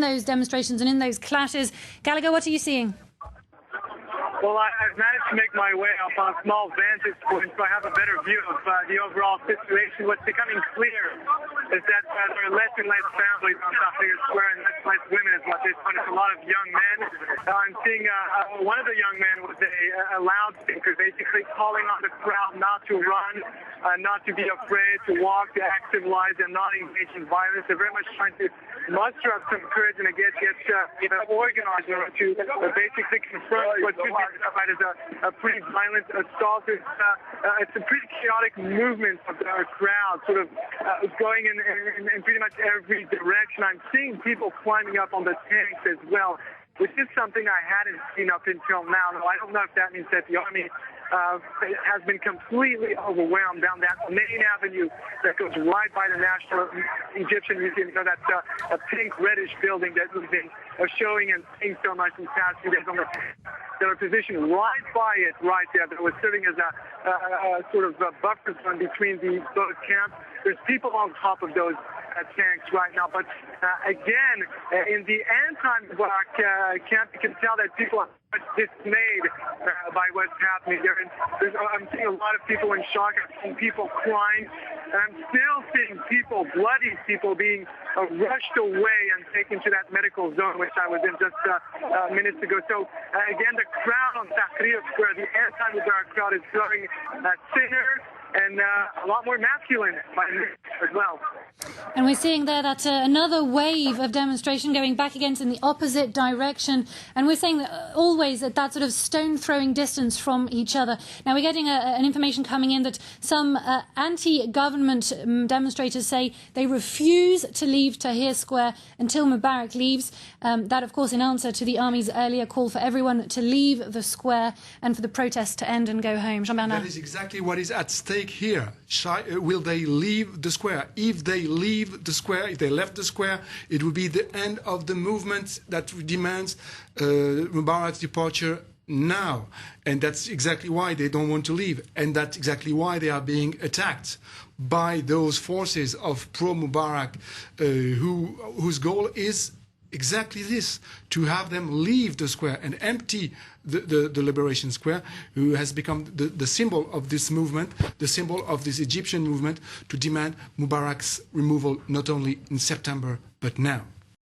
those demonstrations and in those clashes. Gallagher, what are you seeing? Well, I've managed to make my way up on a small vantage point, so I have a better view of the overall situation. What's becoming clear is that there are less and less families on Tahrir Square and less women is what they put. It's a lot of young men. I'm seeing one of the young men with a loudspeaker basically calling on the crowd not to run, not to be afraid, to walk, to act civilized and not engage in violence. They're very much trying to muster up some courage and get organized to basically confront what could be described as a pretty violent assault. It's a pretty chaotic movement of the crowd, sort of going in pretty much every direction. I'm seeing people climbing up on the tanks as well, which is something I hadn't seen up until now. Now, I don't know if that means that the army has been completely overwhelmed down that main avenue that goes right by the National Egyptian Museum. You know, that's a pink reddish building that we've been showing and seeing so much in the past few days. That are positioned right by it, right there. That was serving as a sort of a buffer zone between both camps. There's people on top of those tanks right now. But again, in the anti-Mubarak camp, you can tell that people are dismayed by what's happening there. I'm seeing a lot of people in shock. I'm seeing people crying. And I'm still seeing people, bloody people, being rushed away and taken to that medical zone, which I was in just minutes ago. So, again, the crowd on Tahrir Square, the anti-Mubarak crowd, is growing thinner and a lot more masculine by as well. And we're seeing there that another wave of demonstration going back against in the opposite direction. And we're saying that always at that sort of stone-throwing distance from each other. Now, we're getting an information coming in that some anti-government demonstrators say they refuse to leave Tahrir Square until Mubarak leaves. That, of course, in answer to the army's earlier call for everyone to leave the square and for the protests to end and go home. That is exactly what is at stake here. Will they leave the square? If they leave the square, if they left the square, it would be the end of the movement that demands Mubarak's departure now. And that's exactly why they don't want to leave. And that's exactly why they are being attacked by those forces of pro-Mubarak whose goal is exactly this, to have them leave the square and empty the Liberation Square, who has become the symbol of this movement, the symbol of this Egyptian movement, to demand Mubarak's removal not only in September, but now.